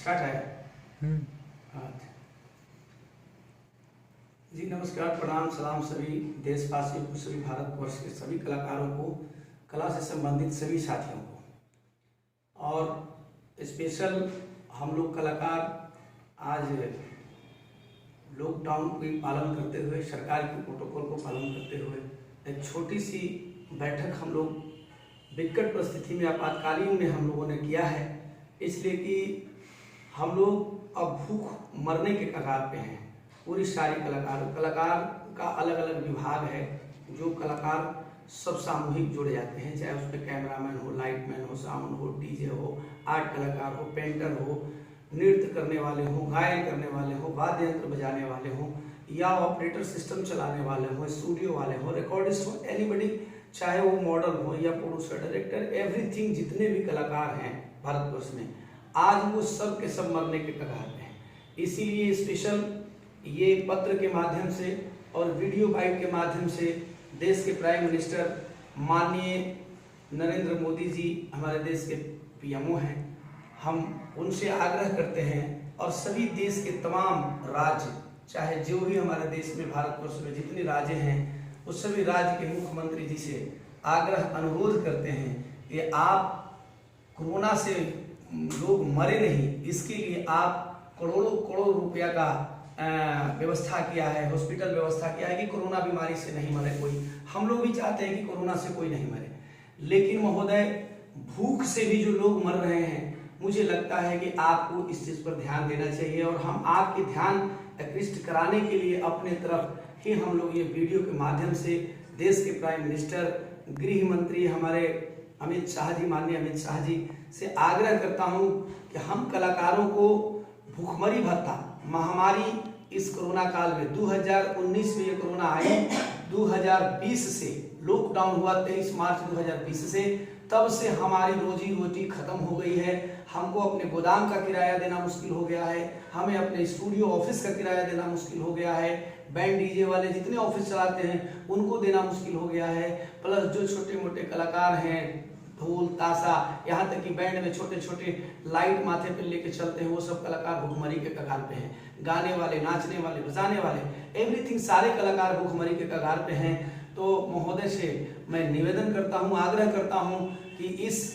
Start है। अच्छा जी, नमस्कार, प्रणाम, सलाम सभी देशवासियों को, सभी भारतवर्ष के सभी कलाकारों को, कला से संबंधित सभी साथियों को। और स्पेशल हम लोग कलाकार आज लॉकडाउन को पालन करते हुए, सरकार के प्रोटोकॉल को पालन करते हुए एक छोटी सी बैठक हम लोग विकट परिस्थिति में, आपातकालीन में हम लोगों ने किया है, इसलिए कि हम लोग अब भूख मरने के कगार पे हैं। पूरी सारी कलाकार का अलग अलग विभाग है, जो कलाकार सब सामूहिक जुड़े जाते हैं, चाहे उसमें कैमरामैन हो, लाइटमैन हो, साउंड हो, डीजे हो, आर्ट कलाकार हो, पेंटर हो, नृत्य करने वाले हो, गायन करने वाले हो, वाद्य यंत्र बजाने वाले हो, या ऑपरेटर सिस्टम चलाने वाले हो, स्टूडियो वाले हो, रिकॉर्डिस्ट हो, एनीबडी, चाहे वो मॉडल हो या प्रोड्यूसर, डायरेक्टर, एवरीथिंग, जितने भी कलाकार हैं भारतवर्ष में, आज वो सब के सब मरने के कगार पे हैं। इसीलिए स्पेशल ये पत्र के माध्यम से और वीडियो बाइट के माध्यम से देश के प्राइम मिनिस्टर माननीय नरेंद्र मोदी जी, हमारे देश के पीएमओ हैं, हम उनसे आग्रह करते हैं और सभी देश के तमाम राज्य, चाहे जो भी हमारे देश में, भारतवर्ष में जितने राज्य हैं, उस सभी राज्य के मुख्यमंत्री जी से आग्रह अनुरोध करते हैं कि आप कोरोना से लोग मरे नहीं, इसके लिए आप करोड़ों करोड़ रुपया का व्यवस्था किया है, हॉस्पिटल व्यवस्था किया है कि कोरोना बीमारी से नहीं मरे कोई। हम लोग भी चाहते हैं कि कोरोना से कोई नहीं मरे, लेकिन महोदय भूख से भी जो लोग मर रहे हैं, मुझे लगता है कि आपको इस चीज पर ध्यान देना चाहिए और हम आपके ध्यान आकृष्ट कराने के लिए अपने तरफ ही हम लोग ये वीडियो के माध्यम से देश के प्राइम मिनिस्टर, गृह मंत्री हमारे अमित शाह जी, माननीय अमित शाह जी से आग्रह करता हूं कि हम कलाकारों को भूखमरी भत्ता, महामारी इस कोरोना काल में 2019 में ये कोरोना आई, 2020 से लॉकडाउन हुआ 23 मार्च 2020 से, तब से हमारी रोजी रोटी खत्म हो गई है। हमको अपने गोदाम का किराया देना मुश्किल हो गया है, हमें अपने स्टूडियो ऑफिस का किराया देना मुश्किल हो गया है, बैंड डीजे वाले जितने ऑफिस चलाते हैं उनको देना मुश्किल हो गया है, प्लस जो छोटे मोटे कलाकार हैं, ढोल ताशा, यहाँ तक कि बैंड में छोटे छोटे लाइट माथे पे लेके चलते हैं, वो सब कलाकार भूखमरी के कगार पे हैं। गाने वाले, नाचने वाले, बजाने वाले, एवरीथिंग, सारे कलाकार भूखमरी के कगार पे हैं। तो महोदय से मैं निवेदन करता हूँ, आग्रह करता हूँ कि इस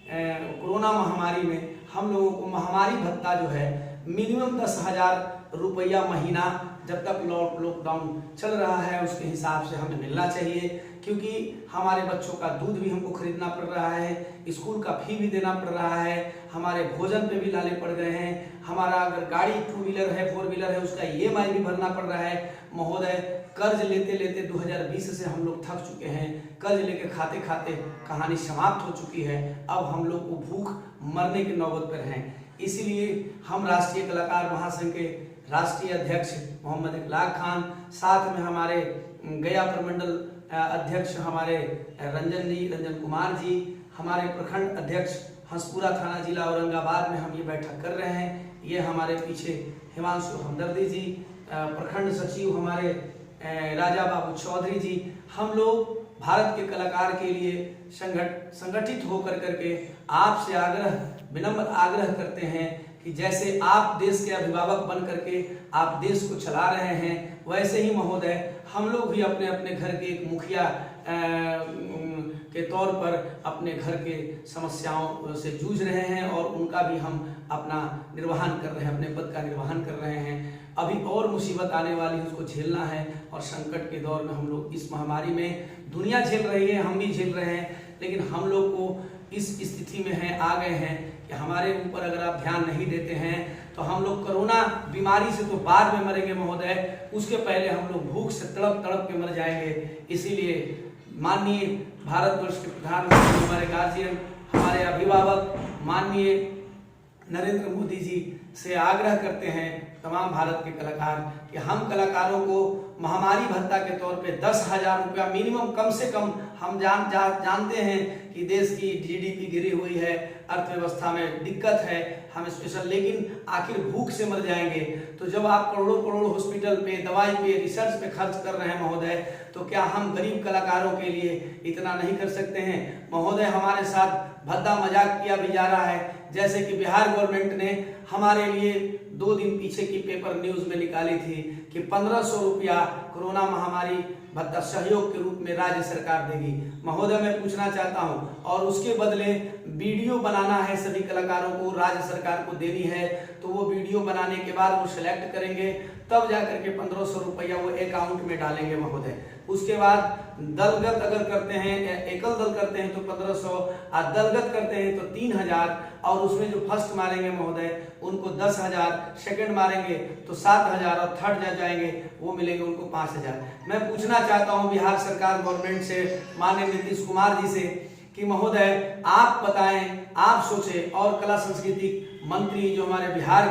कोरोना महामारी में हम लोगों को महामारी भत्ता जो है मिनिमम 10,000 रुपया महीना, जब तक लॉकडाउन चल रहा है उसके हिसाब से हमें मिलना चाहिए, क्योंकि हमारे बच्चों का दूध भी हमको खरीदना पड़ रहा है, स्कूल का फी भी देना पड़ रहा है, हमारे भोजन पे भी लाले पड़ गए हैं, हमारा अगर गाड़ी 2 व्हीलर है, 4 व्हीलर है, उसका EMI भी भरना पड़ रहा है। महोदय कर्ज लेते लेते 2020 से हम लोग थक चुके हैं, कर्ज लेके खाते खाते कहानी समाप्त हो चुकी है, अब हम लोग को भूख मरने की नौबत पर हैं। इसीलिए हम राष्ट्रीय कलाकार महासंघ के राष्ट्रीय अध्यक्ष मोहम्मद इकलाक खान, साथ में हमारे गया प्रमंडल अध्यक्ष हमारे रंजन कुमार जी, हमारे प्रखंड अध्यक्ष हंसपुरा थाना जिला औरंगाबाद में हम ये बैठक कर रहे हैं। ये हमारे पीछे हिमांशु हमदर्दी जी, प्रखंड सचिव हमारे राजा बाबू चौधरी जी, हम लोग भारत के कलाकार के लिए संगठित होकर करके आपसे विनम्र आग्रह करते हैं कि जैसे आप देश के अभिभावक बन करके आप देश को चला रहे हैं, वैसे ही महोदय हम लोग भी अपने अपने घर के एक मुखिया के तौर पर अपने घर के समस्याओं से जूझ रहे हैं और उनका भी हम अपना निर्वहन कर रहे हैं, अपने पद का निर्वहन कर रहे हैं। अभी और मुसीबत आने वाली है, उसको झेलना है, और संकट के दौर में हम लोग इस महामारी में, दुनिया झेल रही है, हम भी झेल रहे हैं, लेकिन हम लोग को इस स्थिति में है, आ गए हैं कि हमारे ऊपर अगर आप ध्यान नहीं देते हैं तो हम लोग कोरोना बीमारी से तो बाद में मरेंगे महोदय, उसके पहले हम लोग भूख से तड़प तड़प के मर जाएंगे। इसीलिए माननीय भारतवर्ष के प्रधानमंत्री, हमारे गार्जियन, हमारे अभिभावक माननीय नरेंद्र मोदी जी से आग्रह करते हैं तमाम भारत के कलाकार कि हम कलाकारों को महामारी भत्ता के तौर पे 10,000 रुपया मिनिमम, कम से कम, हम जानते हैं कि देश की GDP गिरी हुई है, अर्थव्यवस्था में दिक्कत है, हम स्पेशल, लेकिन आखिर भूख से मर जाएंगे। तो जब आप करोड़ों करोड़ हॉस्पिटल पे, दवाई पे, रिसर्च पे खर्च कर रहे हैं महोदय, तो क्या हम गरीब कलाकारों के लिए इतना नहीं कर सकते हैं? महोदय हमारे साथ भद्दा मजाक किया भी जा रहा है, जैसे कि बिहार गवर्नमेंट ने हमारे लिए 2 दिन पीछे की पेपर न्यूज में निकाली थी कि 1500 रुपया कोरोना महामारी भत्ता सहयोग के रूप में राज्य सरकार देगी। महोदय, मैं पूछना चाहता हूं, और उसके बदले वीडियो बनाना है सभी कलाकारों को, राज्य सरकार को देनी है, तो वो वीडियो बनाने के बाद वो सिलेक्ट करेंगे, तब जाकर के 1500 रुपया वो अकाउंट में डालेंगे महोदय। उसके बाद दलगत अगर करते हैं, एकल दल करते हैं तो 1500, और दलगत करते हैं तो 3000, और उसमें जो फर्स्ट मारेंगे महोदय उनको 10,000, सेकंड मारेंगे तो 7,000, और थर्ड जा जाएंगे वो मिलेंगे उनको 5,000। मैं पूछना चाहता हूं बिहार सरकार गवर्नमेंट से, माननीय नीतीश कुमार जी से, कि महोदय आप बताएं, आप सोचें, और कला संस्कृति मंत्री जो हमारे बिहार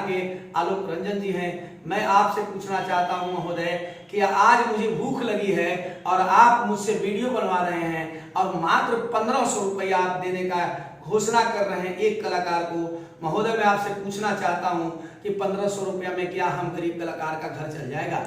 के आलोक रंजन जी हैं, मैं आपसे पूछना चाहता हूं महोदय कि आज मुझे भूख लगी है और आप मुझसे वीडियो बनवा रहे हैं और मात्र 1500 रुपया आप देने का घोषणा कर रहे हैं एक कलाकार को। महोदय, मैं आपसे पूछना चाहता हूं कि 1500 रुपया में क्या हम गरीब कलाकार का घर चल जाएगा?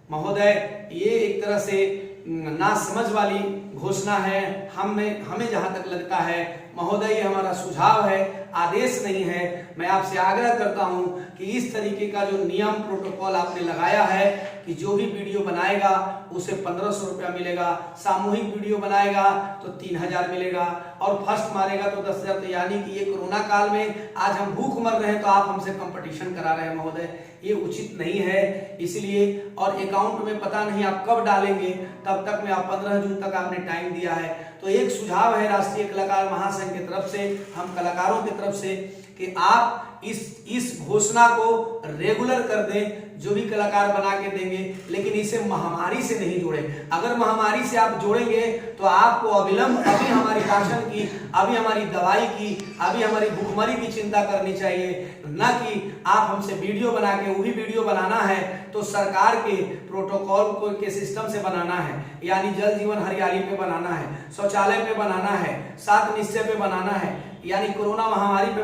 महोदय, ये एक तरह से ना समझ वाली घोषणा है। हमें जहां तक लगता है महोदय, ये हमारा सुझाव है, आदेश नहीं है। मैं आपसे आग्रह करता हूं कि इस तरीके का जो नियम प्रोटोकॉल आपने लगाया है कि जो भी वीडियो बनाएगा उसे 1500 रुपया मिलेगा, सामूहिक वीडियो बनाएगा तो 3000 मिलेगा, और फर्स्ट मारेगा तो 10,000। तो यानी कि ये कोरोना काल में आज हम भूख मर रहे हैं तो आप हमसे कंपटीशन करा रहे हैं महोदय, ये उचित नहीं है। इसलिए, और अकाउंट में पता नहीं आप कब डालेंगे, तब तक में आप 15 जून तक आपने टाइम दिया है। तो एक सुझाव है राष्ट्रीय कलाकार महासंघ की तरफ से, हम कलाकारों की तरफ से, कि आप इस घोषणा को रेगुलर कर दें, जो भी कलाकार बना के देंगे, लेकिन इसे महामारी से नहीं जोड़े। अगर महामारी से आप जोड़ेंगे तो आपको अविलंब अभी हमारी राशन की, अभी हमारी दवाई की, अभी हमारी भूखमरी की चिंता करनी चाहिए, न कि आप हमसे वीडियो बना के, वही वीडियो बनाना है तो सरकार के प्रोटोकॉल के सिस्टम से बनाना है, यानी जल जीवन हरियाली पे बनाना है, शौचालय पे बनाना है, 7 निश्चय पे बनाना है, यानी कोरोना महामारी पे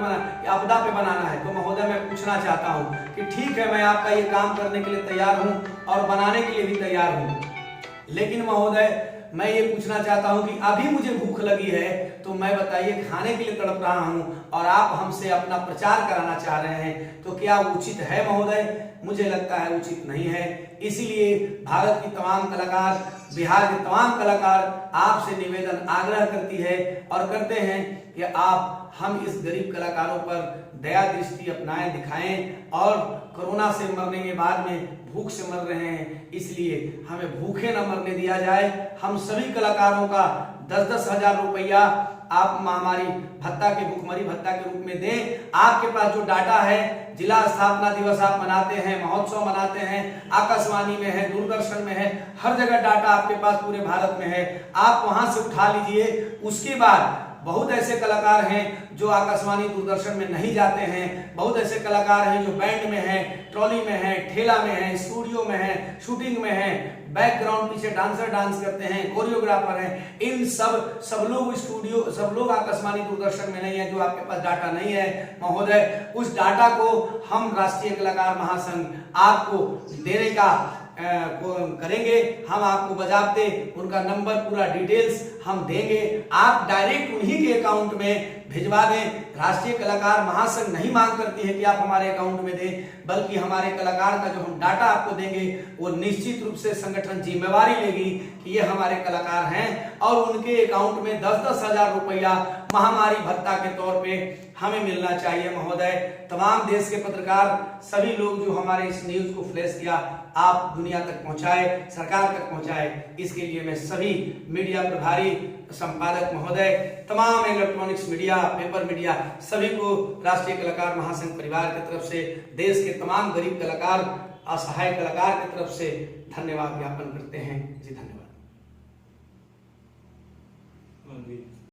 आपदा पे बनाना है। तो महोदय, मैं पूछना चाहता हूं कि ठीक है, मैं आपका ये काम करने के लिए तैयार हूं और बनाने के लिए भी तैयार हूं, लेकिन महोदय मैं ये पूछना चाहता हूं कि अभी मुझे भूख लगी है तो मैं, बताइए, खाने के लिए तड़प रहा हूं और आप हमसे अपना प्रचार कराना चाह रहे हैं, तो क्या उचित है महोदय? मुझे लगता है उचित नहीं है। इसीलिए भारत की तमाम कलाकार, बिहार के तमाम कलाकार आपसे निवेदन, आग्रह करती है और करते हैं कि हम इस गरीब कलाकारों पर दया दृष्टि अपनाएं, दिखाएं, और कोरोना से मरने के बाद में भूख से मर रहे हैं, इसलिए हमें भूखे न मरने दिया जाए। हम सभी कलाकारों का 10-10 हजार रुपया आप महामारी भत्ता के, भूखमरी भत्ता के रूप में दें। आपके पास जो डाटा है, जिला स्थापना दिवस आप मनाते हैं, महोत्सव मनाते हैं, आकाशवाणी में है, दूरदर्शन में है, हर जगह डाटा आपके पास पूरे भारत में है, आप वहां से उठा लीजिए। उसके बाद बहुत ऐसे कलाकार हैं जो आकाशवाणी दूरदर्शन में नहीं जाते हैं, बहुत ऐसे कलाकार हैं जो बैंड में हैं, ट्रॉली में हैं, ठेला में हैं, स्टूडियो में हैं, शूटिंग में हैं, बैकग्राउंड पीछे डांसर डांस करते हैं, कोरियोग्राफर हैं। इन सब लोग आकाशवाणी दूरदर्शन में नहीं है। जो आपके पास डाटा नहीं है महोदय, उस डाटा को हम राष्ट्रीय कलाकार महासंघ आपको देने का करेंगे। हम आपको बजाबते उनका नंबर, पूरा डिटेल्स हम देंगे, आप डायरेक्ट उन्हीं के अकाउंट में भिजवा दें। राष्ट्रीय कलाकार महासंघ नहीं मांग करती है कि आप हमारे अकाउंट में दें, बल्कि हमारे कलाकार का जो हम डाटा आपको देंगे वो निश्चित रूप से संगठन जिम्मेवारी लेगी कि ये हमारे कलाकार हैं, और उनके अकाउंट में 10-10 हजार रुपया महामारी भत्ता के तौर पे हमें मिलना चाहिए महोदय। तमाम देश के पत्रकार, सभी लोग जो हमारे इस न्यूज को फ्लैश किया, आप दुनिया तक पहुंचाए, सरकार तक पहुंचाए, इसके लिए मैं सभी मीडिया प्रभारी, संपादक महोदय, तमाम इलेक्ट्रॉनिक्स मीडिया, पेपर मीडिया, सभी को राष्ट्रीय कलाकार महासंघ परिवार की तरफ से, देश के तमाम गरीब कलाकार, असहाय कलाकार की तरफ से धन्यवाद ज्ञापन करते हैं। जी धन्यवाद।